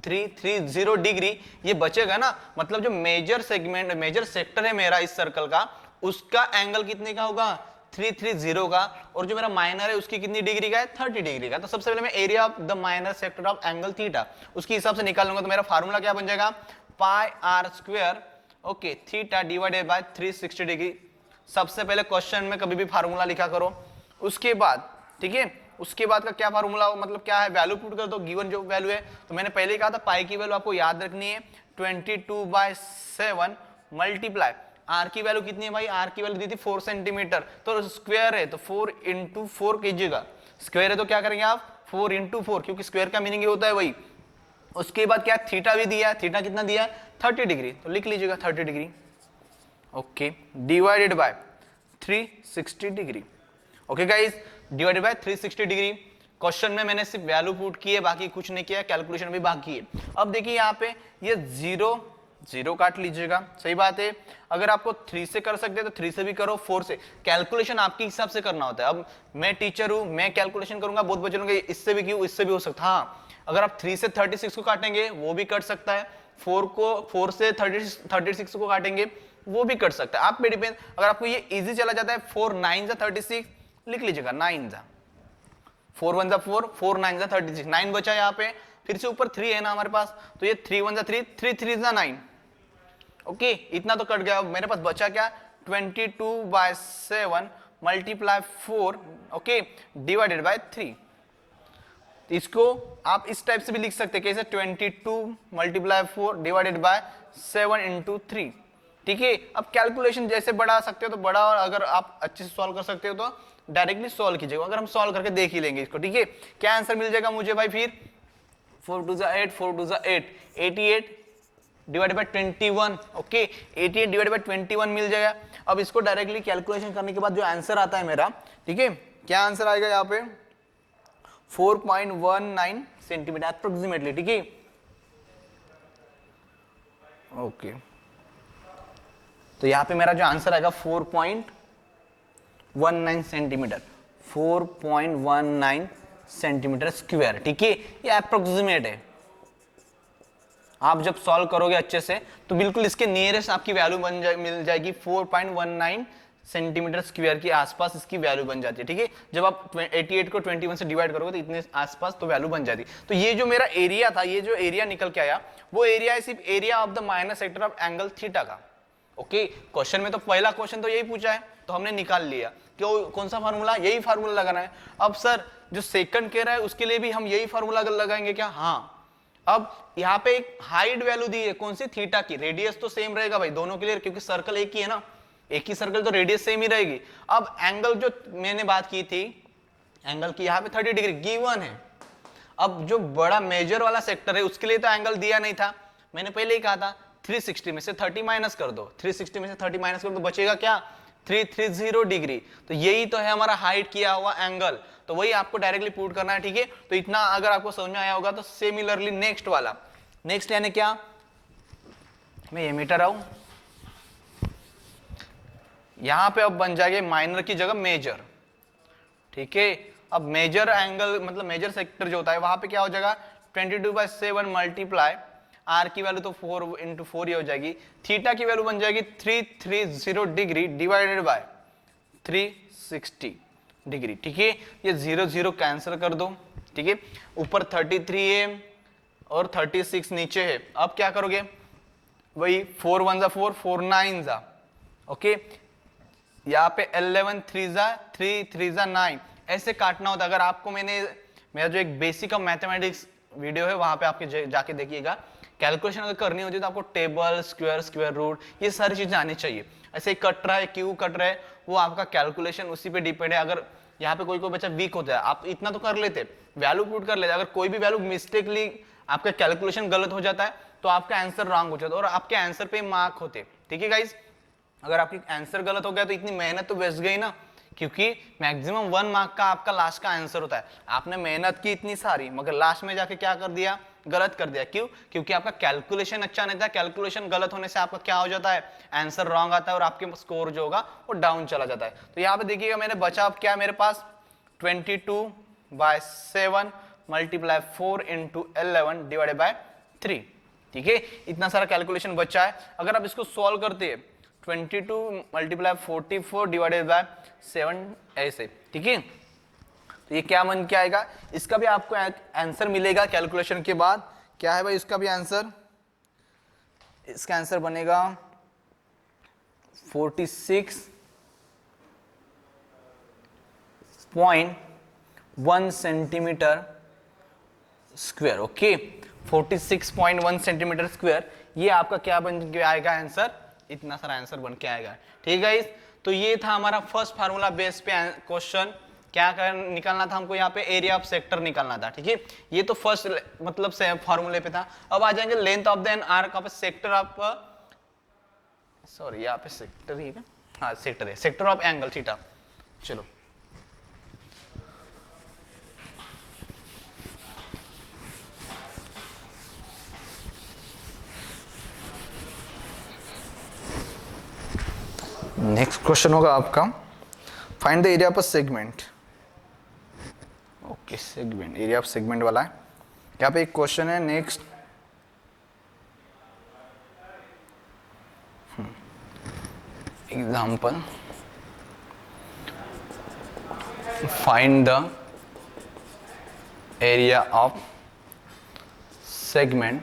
330 डिग्री ये बचेगा ना। मतलब जो मेजर सेक्टर है मेरा इस सर्कल का, उसका एंगल कितने का होगा, 330 का, और जो मेरा माइनर है उसकी कितनी डिग्री का है, 30 डिग्री का। तो सबसे पहले मैं area of the minor sector of angle theta उसके हिसाब से निकाल लूंगा। तो मेरा फार्मूला क्या बन जाएगा, pi r square, okay, theta divided by 360 degree. सबसे पहले क्वेश्चन में कभी भी फार्मूला लिखा करो, उसके बाद, ठीक है, उसके बाद का क्या फार्मूला, मतलब क्या है, वैल्यू पुट कर दो, गिवन जो वैल्यू है। तो मैंने पहले ही कहा था पाई की वैल्यू आपको याद रखनी है, 22/7 मल्टीप्लाई, आर की वैल्यू कितनी है भाई, आर की वैल्यू दी थी 4 सेंटीमीटर, तो स्क्वायर है तो 4 × 4 कीजिएगा, स्क्वायर है तो क्या करेंगे आप 4 × 4, क्योंकि स्क्वायर का मीनिंग ये होता है वही। उसके बाद क्या, थीटा भी दिया है, थीटा कितना दिया है, 30 डिग्री, तो लिख लीजिएगा 30 degree, okay, divided by 360 degree, okay guys, divided by 360 degree. Question में मैंने सिर्फ वैल्यू पुट की है, बाकी कुछ नहीं किया, कैलकुलेशन भी बाकी है। अब देखिए यहाँ पे ये 0 0 काट लीजिएगा, सही बात है। अगर आपको 3 से कर सकते हैं तो 3 से भी करो, 4 से। कैलकुलेशन आपके हिसाब से करना होता है। अब मैं टीचर हूं, मैं कैलकुलेशन करूंगा, बहुत बच्चे लोग इससे भी क्यों, इससे भी हो सकता है। हाँ, अगर आप 3 से 36 को काटेंगे वो भी कट सकता है, 4 से 36 को काटेंगे वो भी कट सकता है, आप पे डिपेंड। अगर आपको ये इजी चला जाता है, 4 9 जा 36 लिख लीजिएगा, 9 जा 4 1 जा 4, 4 9 जा 36, 9 बचा यहाँ पे, फिर से ऊपर 3 है ना हमारे पास, तो ये 3 1 जा 3, 3 3 जा 9। ओके, इतना तो कट गया। मेरे पास बचा क्या, 22/7 मल्टीप्लाई 4, ओके, डिवाइडेड बाय 3। इसको आप इस टाइप से भी लिख सकते हैं, कैसे, 22 मल्टीप्लाई 4 डिवाइडेड बाय 7 इंटू 3। ठीक है, अब कैलकुलेशन जैसे बढ़ा सकते हो तो बड़ा, और अगर आप अच्छे से सॉल्व कर सकते हो तो डायरेक्टली सॉल्व कीजिएगा। अगर हम सॉल्व करके देख ही लेंगे इसको, ठीक है। क्या आंसर मिल जाएगा मुझे भाई, फिर 4 2 जा 8, 4 2 जा 8, 88 divided by 21, okay, 88 divided by 21 मिल जाएगा। अब इसको डायरेक्टली कैलकुलेशन करने के बाद जो आंसर आता है मेरा, ठीक है, क्या आंसर आएगा यहाँ पे, 4.19 सेंटीमीटर अप्रोक्सीमेटली, ठीक है। ओके, तो यहाँ पे मेरा जो आंसर आएगा 4.19 सेंटीमीटर, 4.19 सेंटीमीटर स्क्वायर, ठीक है। ये अप्रोक्सीमेट है, आप जब सॉल्व करोगे अच्छे से तो बिल्कुल इसके नियरेस्ट आपकी वैल्यू मिल जाएगी, 4.19 सेंटीमीटर स्क्वायर के आसपास इसकी वैल्यू बन जाती है, ठीक है। जब आप 88 को 21 से डिवाइड करोगे तो इतने आसपास तो वैल्यू बन जाती है। तो ये जो मेरा एरिया था, ये जो एरिया निकल के आया, वो एरिया है सिर्फ area of the minor sector of angle theta का। ओके, क्वेश्चन में तो पहला क्वेश्चन तो यही पूछा है, तो हमने निकाल लिया। क्यों, कौन सा फार्मूला, यही फार्मूला लगाना है। अब सर जो सेकंड कह रहा है उसके लिए भी हम यही फार्मूला लगाएंगे क्या, हाँ। अब यहाँ पे एक हाइट वैल्यू दी है, कौन सी, थीटा की। रेडियस तो सेम रहेगा भाई दोनों के लिए, क्योंकि सर्कल एक ही है ना, एक ही सर्कल, तो रेडियस सेम ही रहेगी। अब एंगल जो मैंने बात की थी, एंगल की यहाँ पे 30 डिग्री गिवन है। अब जो बड़ा मेजर वाला सेक्टर है उसके लिए तो एंगल दिया नहीं था, मैंने पहले ही कहा था 360 में से 30 माइनस कर दो, 360 में से 30 माइनस कर दो, बचेगा क्या, 330 डिग्री। तो यही तो है हमारा हाइट किया हुआ एंगल, तो वही आपको डायरेक्टली पुट करना है, ठीक है। तो इतना अगर आपको समझ में आया होगा तो सिमिलरली नेक्स्ट वाला, नेक्स्ट यानी क्या, मैं ये मीटर आऊं, यहां पे अब बन जाएगा माइनर की जगह मेजर, ठीक है। अब मेजर एंगल मतलब मेजर सेक्टर जो होता है वहां पे क्या हो जाएगा, 22/7 मल्टीप्लाई आर की वैल्यू तो 4 इंटू 4 ही हो जाएगी, थीटा की वैल्यू बन जाएगी 330 डिग्री डिवाइडेड बाय 360 डिग्री, ठीक है। ये 0 0 कैंसिल कर दो, ठीक है। ऊपर 33 है और 36 नीचे है। अब क्या करोगे, वही 4 1 जा 4, 4 9 जा, ओके। यहाँ पे 11 3 जा 3 3 जा 9, ऐसे काटना होता है। अगर आपको मेरा जो एक बेसिक ऑफ मैथमेटिक्स वीडियो है वहां पे आपके जाके देखिएगा, कैलकुलेशन अगर करनी होती है तो आपको टेबल, स्क्वायर, स्क्वायर रूट, ये सारी चीजें आनी चाहिए। ऐसे कट रहा है, क्यों कट रहा है, वो आपका कैलकुलेशन उसी पे डिपेंड है। अगर यहाँ पे कोई बच्चा वीक होता है, आप इतना तो कर लेते, वैल्यू पुट कर लेते, अगर कोई भी वैल्यू मिस्टेकली आपका कैलकुलेशन गलत हो जाता है तो आपका आंसर रॉन्ग हो जाता है और आपके आंसर पे मार्क होते, ठीक है गाइस। अगर आपकी आंसर गलत हो गया तो इतनी मेहनत तो वेस्ट गई ना, क्योंकि मैक्सिमम 1 मार्क का आपका लास्ट का आंसर होता है। आपने मेहनत की इतनी सारी, मगर लास्ट में जाके क्या कर दिया, गलत कर दिया। क्यों, क्योंकि आपका कैलकुलेशन अच्छा नहीं था। कैलकुलेशन गलत होने से आपका क्या हो जाता है, आंसर रॉन्ग आता है और आपके स्कोर जो होगा वो डाउन चला जाता है। तो यहाँ पे देखिएगा मैंने बचा अब क्या, मेरे पास 22/7 मल्टीप्लाई 4 इंटू 11 डिवाइडेड बाय 3, ठीक है। इतना सारा कैलकुलेशन बचा है। अगर आप इसको सॉल्व करते हैं, 22 मल्टीप्लाई 44 डिवाइडेड बाय 7 ऐसे, ठीक है। तो ये क्या बन के आएगा, इसका भी आपको आंसर मिलेगा कैलकुलेशन के बाद। क्या है भाई इसका भी आंसर, इसका आंसर बनेगा 46.1 centimetre square, okay, 46.1 centimetre square. ये आपका क्या बन के आएगा आंसर, इतना सारा आंसर बन के आएगा, ठीक है। तो ये था हमारा फर्स्ट फार्मूला बेस पे क्वेश्चन। क्या निकालना था हमको, यहाँ पे एरिया ऑफ सेक्टर निकालना था, ठीक है। ये तो फर्स्ट मतलब से फार्मूले पे था। अब आ जाएंगे length of the N arc of sector of, sorry यहाँ पे सेक्टर ही है, हाँ सेक्टर है, सेक्टर ऑफ एंगल थीटा। चलो नेक्स्ट क्वेश्चन होगा आपका, find the area of a segment. Okay, segment, area of segment वाला है। यहाँ पे एक क्वेश्चन है next, example, find the area of segment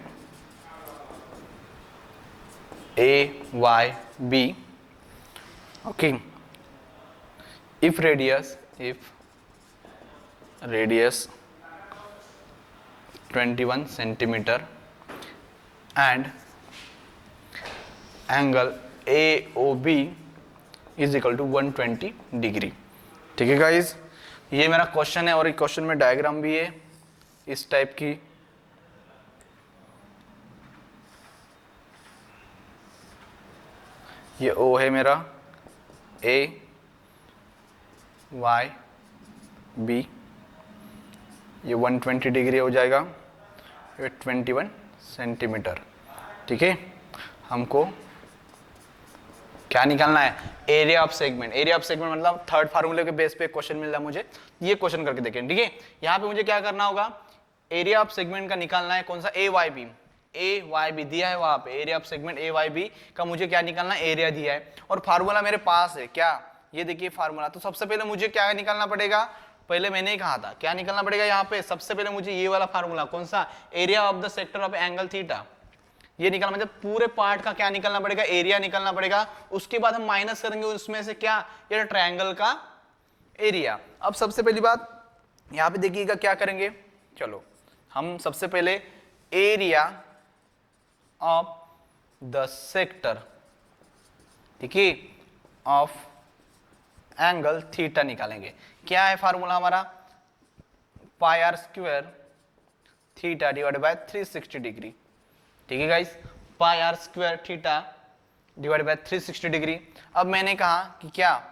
AYB, okay, if radius 21 centimeter and angle AOB is equal to 120 degree. ठीक है गाइज, ये मेरा क्वेश्चन है और एक क्वेश्चन में डायग्राम भी है इस टाइप की। ये O है मेरा, AYB, ये 120 डिग्री हो जाएगा, ये 21 सेंटीमीटर। ठीक है, हमको क्या निकालना है, area of segment. Area of segment मतलब थर्ड फार्मूले के बेस पे क्वेश्चन मिल रहा है मुझे, ये क्वेश्चन करके देखें। ठीक है, यहाँ पे मुझे क्या करना होगा, एरिया ऑफ सेगमेंट का निकालना है, कौन सा, AYB दिया है वहां पे, एरिया ऑफ सेगमेंट AYB का मुझे क्या निकालना है, एरिया दिया है और फार्मूला मेरे पास है क्या, ये देखिए फार्मूला। तो सबसे पहले मुझे क्या निकालना पड़ेगा, पहले मैंने ही कहा था क्या निकालना पड़ेगा यहाँ पे, सबसे पहले मुझे ये वाला फार्मूला, कौन सा, area of the sector of angle theta, ये निकालना, मतलब पूरे पार्ट का क्या निकालना पड़ेगा, एरिया निकालना पड़ेगा। उसके बाद हम माइनस करेंगे उसमें से क्या, ये ट्रायंगल का एरिया। अब सबसे पहली बात यहाँ पे देखिएगा क्या करेंगे, चलो हम सबसे पहले एरिया ऑफ द सेक्टर, ठीक है, ऑफ एंगल थीटा निकालेंगे। क्या है फार्मूला हमारा, pi r square theta divided by 360 degree. ठीक है guys, pi r square theta divided by 360 degree. अब मैंने कहा कि क्या,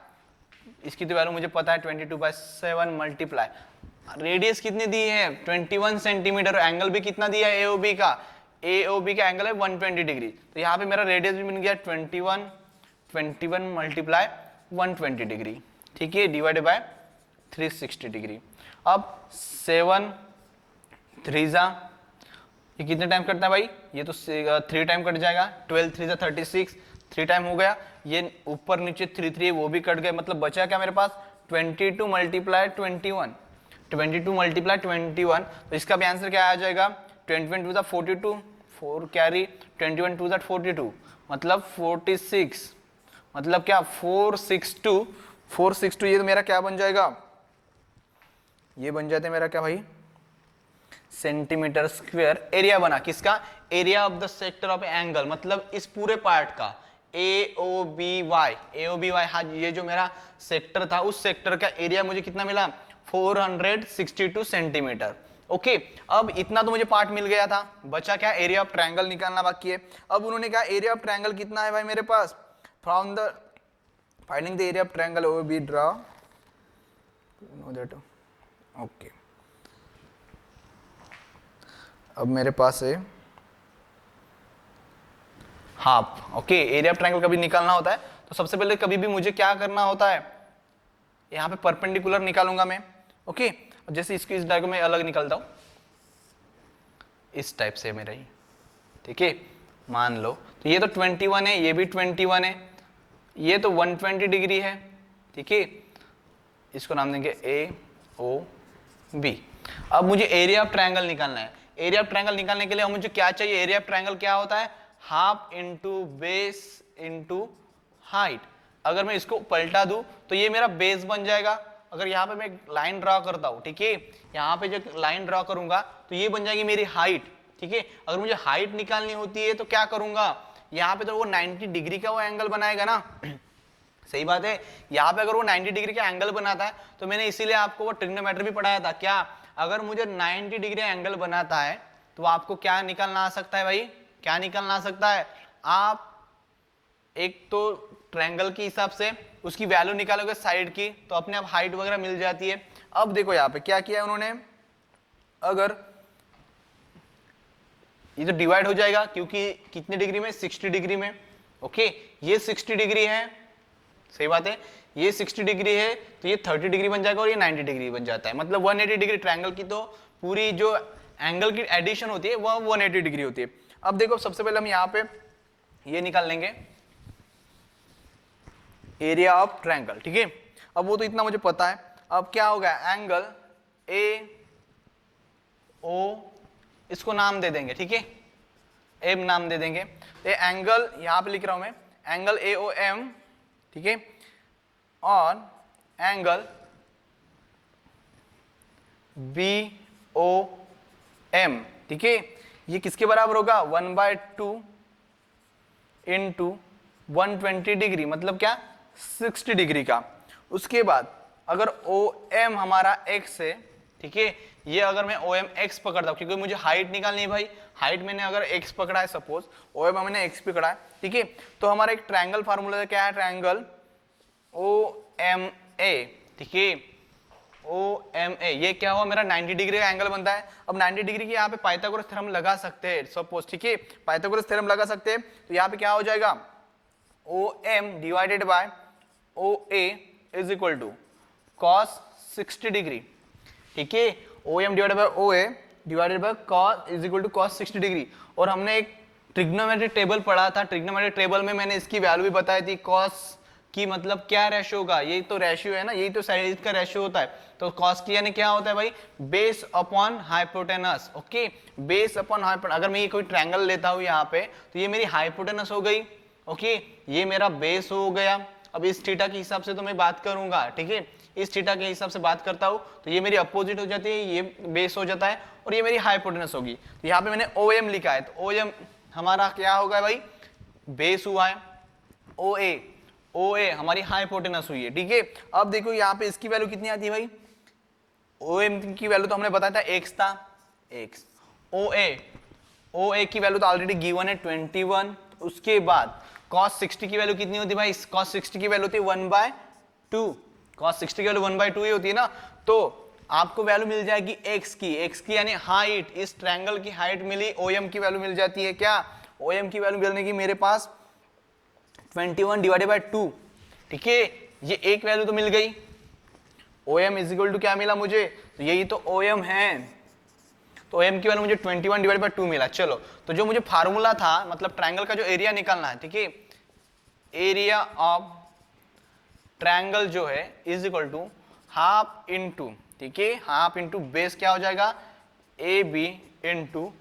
इसकी तो वैल्यू मुझे पता है 22/7 मल्टीप्लाई, रेडियस कितनी दी है 21 सेंटीमीटर, एंगल भी कितना दिया है AOB का, AOB का एंगल है 120 डिग्री। तो यहाँ पे मेरा रेडियस भी मिल गया 21 मल्टीप्लाई 120 डिग्री, ठीक है, डिवाइडेड बाय 360 डिग्री। अब 7 3 जा, ये कितने टाइम करता है भाई, ये तो 3 टाइम कट जाएगा, 12 3 जा 36, 3 टाइम हो गया, ये ऊपर नीचे 3 3 वो भी कट गए, मतलब बचा क्या मेरे पास 22 मल्टीप्लाई 21, 22 मल्टीप्लाई 21। तो इसका भी आंसर क्या आ जाएगा, 21 2 42, 4 कैरी, 21 2 42, मतलब 46, मतलब क्या 462, ये तो मेरा क्या बन जाएगा, ये बन जाते मेरा क्या भाई, सेंटीमीटर स्क्वायर। एरिया बना किसका, area of the sector of angle, मतलब इस पूरे पार्ट का AOBY, हाँ ये जो मेरा सेक्टर था उस सेक्टर का एरिया मुझे कितना मिला, 462 सेंटीमीटर। ओके, अब इतना तो मुझे पार्ट मिल गया था, बचा क्या, एरिया ऑफ ट्रायंगल निकालना बाकी है। अब उन्होंने कहा एरिया ऑफ ट्रायंगल कितना है भाई मेरे पास, from the finding the area of triangle OB draw, no that, okay. अब मेरे पास है half, okay, area of triangle कभी निकालना होता है तो सबसे पहले कभी भी मुझे क्या करना होता है, यहाँ पे परपेंडिकुलर निकालूंगा मैं, ओके। जैसे इसकी इस डायग्राम में अलग निकलता हूं, इस टाइप से मेरा ही, ठीक है, मान लो तो ये तो 21 है, ये भी 21 है, ये तो 120 डिग्री है, ठीक है, इसको नाम देंगे AOB। अब मुझे एरिया ऑफ ट्रायंगल निकालना है। एरिया ऑफ ट्रायंगल निकालने के लिए मुझे क्या चाहिए, एरिया ऑफ ट्रायंगल क्या होता है, half into base into height. अगर मैं इसको पलटा दूं तो ये मेरा बेस बन जाएगा। अगर यहाँ पे मैं लाइन ड्रॉ करता हूँ, ठीक है, यहाँ पे जो लाइन ड्रॉ करूंगा तो ये बन जाएगी मेरी हाइट, ठीक है। अगर मुझे हाइट निकालनी होती है तो क्या करूंगा, यहाँ पे तो वो 90 डिग्री का वो एंगल बनाएगा ना सही बात है, यहाँ पे अगर वो 90 डिग्री का एंगल बनाता है तो मैंने इसीलिए आपको वो ट्रिग्नोमेट्री भी पढ़ाया था, क्या, अगर मुझे 90 डिग्री एंगल बनाता है तो आपको क्या निकालना आ सकता है भाई, क्या निकालना आ सकता है, आप एक तो ट्रायंगल के हिसाब से उसकी वैल्यू निकालोगे साइड की तो अपने आप हाइट वगैरह मिल जाती है। अब देखो यहाँ पे क्या किया उन्होंने, अगर ये तो डिवाइड हो जाएगा क्योंकि कितने डिग्री में, 60 डिग्री में, ओके, ये 60 डिग्री है सही बात है, ये 60 डिग्री है तो ये 30 डिग्री बन जाएगा और ये 90 डिग्री बन जाता है, मतलब 180 डिग्री ट्रायंगल की तो पूरी जो एंगल की एडिशन होती है वह 180 डिग्री होती है। अब देखो सबसे पहले हम यहाँ पे ये निकाल लेंगे एरिया ऑफ ट्रायंगल, ठीक है। अब वो तो इतना मुझे पता है। अब क्या होगा, एंगल ए ओ, इसको नाम दे देंगे, ठीक है, एम नाम दे देंगे। ये एंगल यहां पे लिख रहा हूं मैं, एंगल ए ओ एम, ठीक है, और एंगल बी ओ एम, ठीक है, ये किसके बराबर होगा, 1/2 इंटू 120 डिग्री, मतलब क्या 60 डिग्री का। उसके बाद अगर ओ एम हमारा एक्स है, ठीक है, ये अगर मैं ओ एम एक्स पकड़ता हूं, क्योंकि मुझे हाइट निकालनी है भाई, हाइट मैंने अगर एक्स पकड़ा है, सपोज ओ एम मैंने एक्स पकड़ा है, ठीक है, तो हमारा एक ट्रायंगल फार्मूला क्या है, ट्रायंगल ओ एम ए, ठीक है, ओ एम ए, ये क्या हुआ मेरा 90 डिग्री का एंगल बनता है। अब 90 डिग्री की यहाँ पे पाइथागोरस थ्योरम लगा सकते हैं सपोज, ठीक है, पाइथागोरस थ्योरम लगा सकते हैं, तो यहाँ पे क्या हो जाएगा, O M divided by O A is equal to cos 60 degree, ठीक है, O M divided by O A divided by cos is equal to cos 60 degree. और हमने एक ट्रिग्नोमेट्रिक टेबल पढ़ा था, ट्रिग्नोमेट्रिक टेबल में मैंने इसकी वैल्यू भी बताई थी, कॉस की मतलब क्या रेशियो होगा, यही तो रेशियो है ना, यही तो साइड का रेशियो होता है। तो कॉस की यानी क्या होता है भाई, base upon hypotenuse, okay, base upon hypotenuse. अगर मैं ये कोई ट्रायंगल लेता हूं यहाँ पे, तो ये मेरी हाइपोटेनस हो गई, ओके, ये मेरा बेस हो गया। अब इस थीटा के हिसाब से तो मैं बात करूंगा, ठीक है, इस थीटा के हिसाब से बात करता हूं तो ये मेरी अपोजिट हो जाती है, ये बेस हो जाता है और ये मेरी हाइपोटेनस होगी। तो यहाँ पे मैंने ओ एम लिखा है, तो ओ एम हमारा क्या होगा भाई, बेस हुआ है, ओ ए हमारी हाइपोटेनस हुई है, ठीक है। अब देखो यहाँ पे इसकी वैल्यू कितनी आती है भाई, ओ एम की वैल्यू तो हमने बताया था एक्स था, एक्स, ओ ए की वैल्यू तो ऑलरेडी गिवन है 21। उसके बाद cos 60 की वैल्यू कितनी होती है भाई, cos 60 की वैल्यू होती है 1/2, cos 60 की वैल्यू 1/2 ही होती है ना। तो आपको वैल्यू मिल जाएगी x की यानी हाइट, इस ट्रायंगल की हाइट मिली, OM की वैल्यू मिल जाती है क्या, OM की वैल्यू मिलने की मेरे पास 21 डिवाइडेड बाय 2, ठीक है, ये एक वैल्यू तो मिल गई। OM इज इक्वल टू क्या मिला मुझे, तो यही तो OM है, तो OM की वैल्यू मुझे 21 डिवाइडेड बाय 2 मिला। चलो, तो जो मुझे फार्मूला था, मतलब ट्रायंगल का जो एरिया निकालना है, ठीक है, एरिया ऑफ ट्रायंगल जो है is equal to half into, ठीक है, हाफ इंटू बेस क्या हो जाएगा, A B into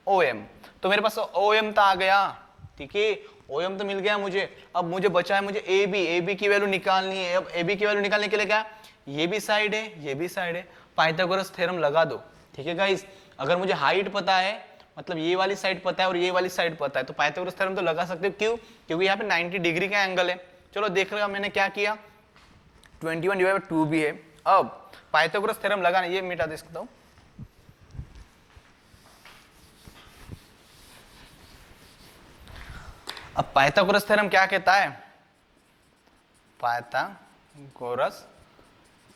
O M. तो मेरे पास ओ एम तो आ गया, ठीक है, ओ एम तो मिल गया मुझे। अब मुझे बचा है मुझे ए बी की वैल्यू निकालनी है। अब ए बी की वैल्यू निकालने के लिए क्या, ये भी साइड है, ये भी साइड है, पाइथागोरस थ्योरम लगा दो, ठीक है गाइस। अगर मुझे हाइट पता है, मतलब ये वाली साइड पता है और ये वाली साइड पता है, तो पाइथागोरस थ्योरम तो लगा सकते हो। क्यों, क्योंकि यहाँ पे 90 डिग्री का एंगल है। चलो देख रहे हो मैंने क्या किया, 21 डिवाइड बाय 2 भी है। अब पाइथागोरस थ्योरम लगाना, ये मिटा दे सकता हूँ, अब पाइथागोरस थ्योरम क्या कहता है, पाइथागोरस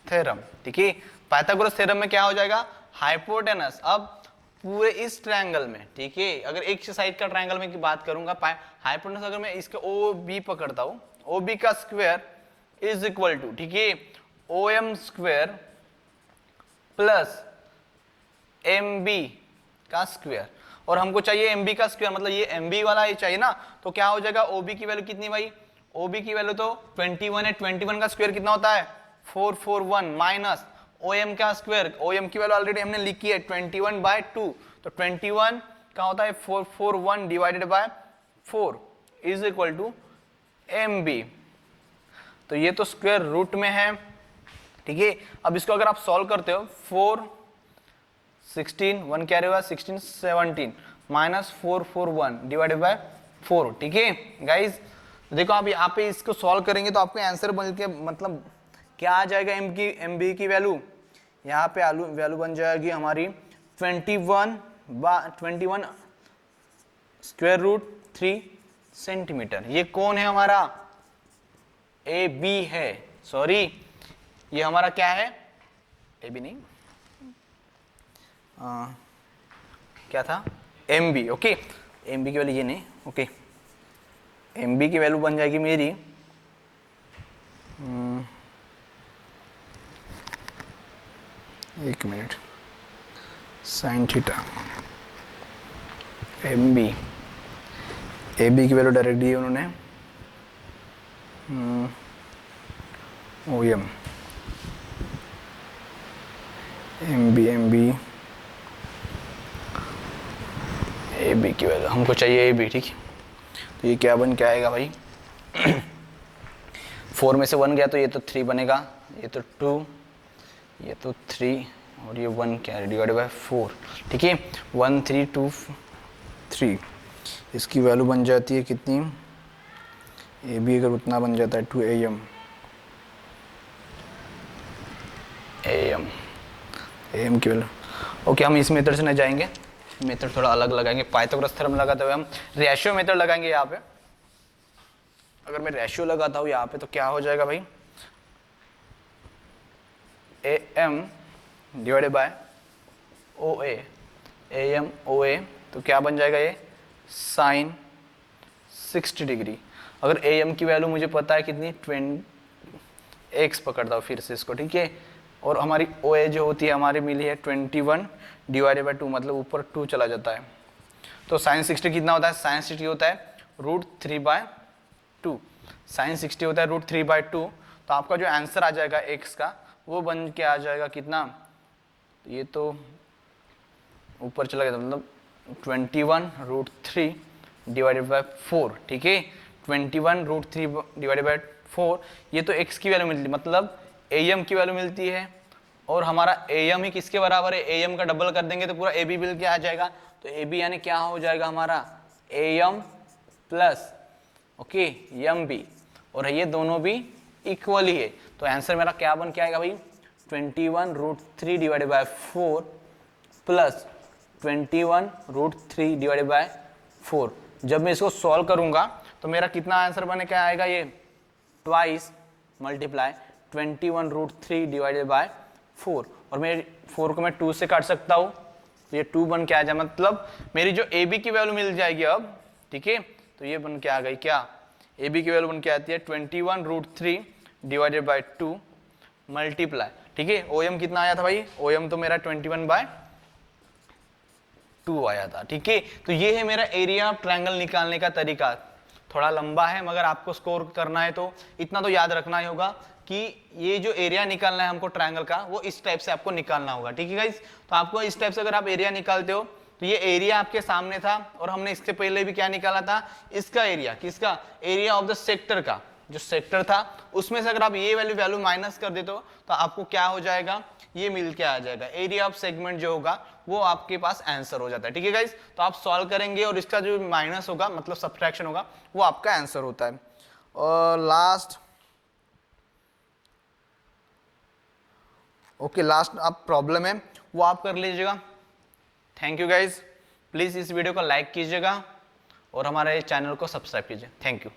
थ्योरम, ठीक है, पाइथागोरस थ्योरम में क्या हो जाएगा, हाइपोटेनस। अब पूरे इस ट्रायंगल में, ठीक है, अगर एक साइड का ट्रायंगल में की बात करूंगा, हाइपोटेनस अगर मैं इसके ओ बी पकड़ता हूं, ओ बी का स्क्वायर इज इक्वल टू, ठीक है, O M square plus M B का स्क्वायर, और हमको चाहिए एम बी का स्क्वायर, मतलब ये एम बी वाला ही चाहिए ना। तो क्या हो जाएगा, ओ बी की वैल्यू कितनी भाई, ओ बी की वैल्यू तो 21 है, 21 का स्क्वायर कितना होता है 441 माइनस ओ एम का स्क्वायर, ओ एम की वैल्यू ऑलरेडी हमने लिखी है 21/2, तो 21 का होता है 441 divided by 4 is equal to M B. तो ये तो स्क्वायर रूट में है, ठीक है। अब इसको अगर आप सॉल्व करते हो, 4 16 1 क्या रहेगा 16 17 माइनस 441 डिवाइडेड बाय 4, ठीक है गाइज। देखो आप यहाँ पे इसको सॉल्व करेंगे तो आपको आंसर बन के मतलब क्या आ जाएगा, एम बी की वैल्यू, यहाँ पे वैल्यू बन जाएगी हमारी 21 स्क्वायर रूट 3 सेंटीमीटर। ये कौन है हमारा, ए बी है, सॉरी ये हमारा क्या है, ए बी नहीं, क्या था, M B, okay, M B की वैल्यू ये नहीं, ओके, एम बी की वैल्यू बन जाएगी मेरी एक minute, sine theta M B, A B की वैल्यू डायरेक्ट दी है उन्होंने, O M, M B A B की वैल्यू हमको चाहिए ए बी, ठीक है। तो ये क्या बन के आएगा भाई 4 में से 1 गया तो ये तो 3 बनेगा, ये तो 2, ये तो 3 और ये 1 क्या है डिवाइडेड बाय 4, ठीक है। 1 3 2 3, इसकी वैल्यू बन जाती है कितनी, ए बी अगर उतना बन जाता है 2 AM की वैल्यू। ओके, हम इस मेथड से नहीं जाएंगे, मेथड थोड़ा अलग लगाएंगे। पाइथागोरस थ्योरम लगाते हुए हम रेशियो मेथड लगाएंगे यहाँ पे। अगर मैं रेशियो लगाता हूँ यहाँ पे तो क्या हो जाएगा भाई, AM divided by OA, AM OA, तो क्या बन जाएगा ये साइन 60 डिग्री। अगर AM की वैल्यू मुझे पता है कितनी 20x पकड़ता हूँ फिर से इसको, ठीक है। और हमारी OA जो होती है हमारी मिली है 21 डिवाइडेड बाय 2, मतलब ऊपर 2 चला जाता है। तो साइन 60 कितना होता है, साइन 60 होता है √3/2, साइन 60 होता है √3/2। तो आपका जो आंसर आ जाएगा x का वो बन के आ जाएगा कितना, ये तो ऊपर चला गया, मतलब 21 √3 डिवाइडेड बाय 4, ठीक है। 21 √3 डिवाइडेड बाय 4, ये तो x की वैल्यू मिलती है, मतलब AM की वैल्यू मिलती है। और हमारा AM ही किसके बराबर है, AM का डबल कर देंगे तो पूरा AB मिल के आ जाएगा। तो AB यानी क्या हो जाएगा हमारा AM प्लस ओके MB, और ये दोनों भी इक्वल ही है। तो आंसर मेरा क्या बन के आएगा भाई 21 √3 divided by 4 plus 21 √3 divided by 4। जब मैं इसको सॉल्व करूंगा तो मेरा कितना आंसर बने क्या आएगा, ये ट्वाइस मल्टीप्लाई 21 √3 डिवाइडेड बाय 4, और मैं 4 को मैं 2 से काट सकता हूँ तो ये 2 बन के आ जाए, मतलब मेरी जो AB की वैल्यू मिल जाएगी अब, ठीक है। तो ये बन के आ गई क्या, AB की वैल्यू बन के आती है 21 √3 डिवाइडेड बाय 2 मल्टीप्लाई, ठीक है। OM कितना आया था भाई, OM तो मेरा 21/2 आया था, ठीक है। तो ये है मेरा एरिया ऑफ ट्रायंगल निकालने का तरीका। थोड़ा लंबा है मगर आपको स्कोर करना है तो इतना तो याद रखना ही होगा कि ये जो एरिया निकालना है हमको ट्रायंगल का वो इस टाइप से आपको निकालना होगा, ठीक है गाइस। तो आपको इस टाइप से अगर आप एरिया निकालते हो तो ये एरिया आपके सामने था, और हमने इससे पहले भी क्या निकाला था, इसका एरिया, किसका, एरिया ऑफ द सेक्टर का, जो सेक्टर था उसमें से अगर आप ये वैल्यू माइनस कर देते हो तो आपको क्या हो जाएगा, ये मिल के आ जाएगा, एरिया ऑफ सेगमेंट जो होगा वो आपके पास आंसर हो जाता है, ठीक है गाइस। तो आप सॉल्व करेंगे और इसका जो माइनस होगा मतलब सब्ट्रैक्शन होगा वो आपका आंसर होता है। और लास्ट लास्ट आप प्रॉब्लम है वो आप कर लीजिएगा। थैंक यू गाइज, प्लीज इस वीडियो को लाइक कीजिएगा और हमारे चैनल को सब्सक्राइब कीजिए। Thank you.